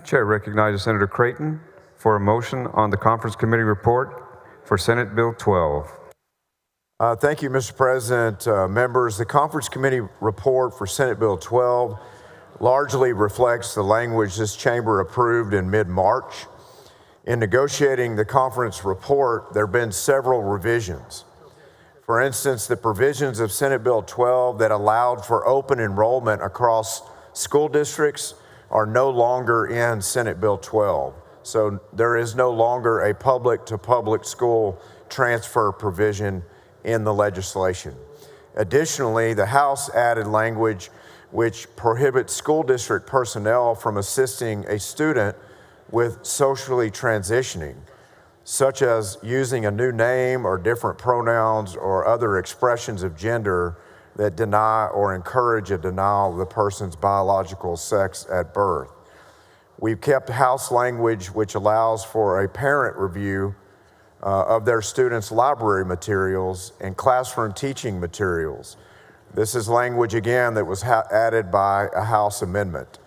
Chair recognizes Senator Creighton for a motion on the Conference Committee report for Senate Bill 12. Thank you, Mr. President. Members, the Conference Committee report for Senate Bill 12 largely reflects the language this chamber approved in mid-March. In negotiating the conference report, there have been several revisions. For instance, the provisions of Senate Bill 12 that allowed for open enrollment across school districts are no longer in Senate Bill 12. So there is no longer a public-to-public school transfer provision in the legislation. Additionally, the House added language which prohibits school district personnel from assisting a student with socially transitioning, such as using a new name or different pronouns or other expressions of gender that deny or encourage a denial of the person's biological sex at birth. We've kept House language which allows for a parent review of their students' library materials and classroom teaching materials. This is language, again, that was added by a House amendment.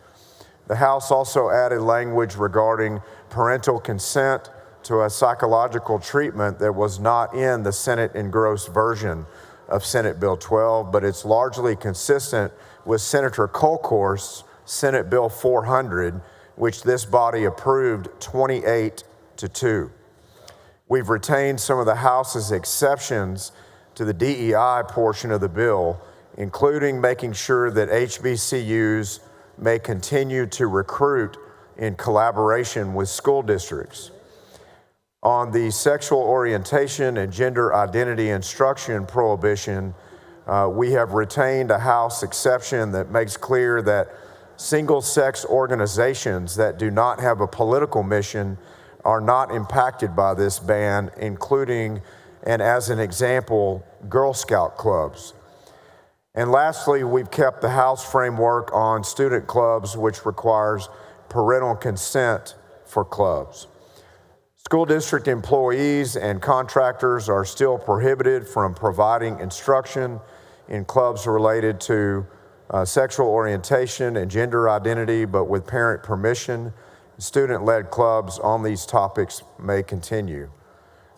The House also added language regarding parental consent to a psychological treatment that was not in the Senate engrossed version of Senate Bill 12, but it's largely consistent with Senator Colcourt's Senate Bill 400, which this body approved 28-2. We've retained some of the House's exceptions to the DEI portion of the bill, including making sure that HBCUs may continue to recruit in collaboration with school districts. On the sexual orientation and gender identity instruction prohibition, we have retained a House exception that makes clear that single-sex organizations that do not have a political mission are not impacted by this ban, including, and as an example, Girl Scout clubs. And lastly, we've kept the House framework on student clubs, which requires parental consent for clubs. School district employees and contractors are still prohibited from providing instruction in clubs related to sexual orientation and gender identity, but with parent permission. Student-led clubs on these topics may continue.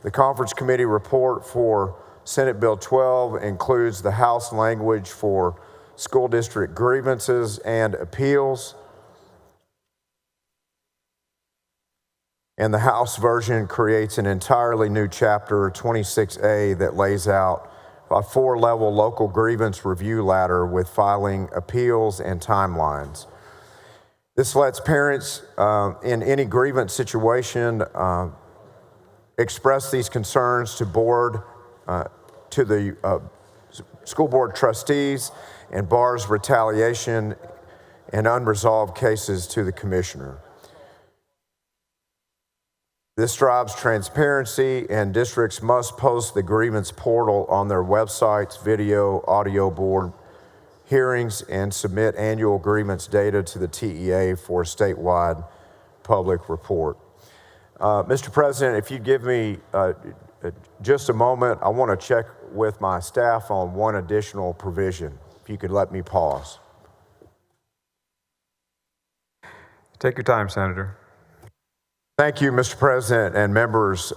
The Conference Committee report for Senate Bill 12 includes the House language for school district grievances and appeals. And the House version creates an entirely new chapter, 26A, that lays out a 4-level local grievance review ladder with filing, appeals, and timelines. This lets parents in any grievance situation express these concerns to the school board trustees and bars retaliation and unresolved cases to the commissioner. This drives transparency, and districts must post the grievance portal on their websites, video, audio board hearings, and submit annual grievance data to the TEA for a statewide public report. Mr. President, if you'd give me just a moment, I want to check with my staff on one additional provision. If you could let me pause. Take your time, Senator. Thank you, Mr. President and members.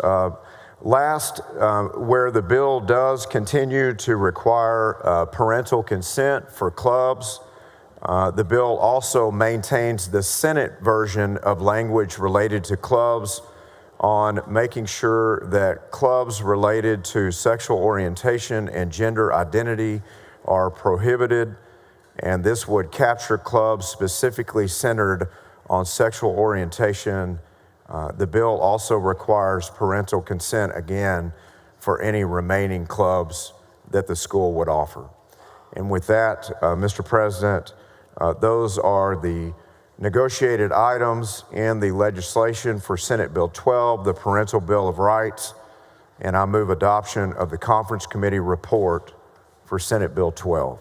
Where the bill does continue to require parental consent for clubs, the bill also maintains the Senate version of language related to clubs on making sure that clubs related to sexual orientation and gender identity are prohibited, and this would capture clubs specifically centered on sexual orientation. The bill also requires parental consent, again, for any remaining clubs that the school would offer. And with that, Mr. President, those are the negotiated items in the legislation for Senate Bill 12, the Parental Bill of Rights, and I move adoption of the Conference Committee report for Senate Bill 12.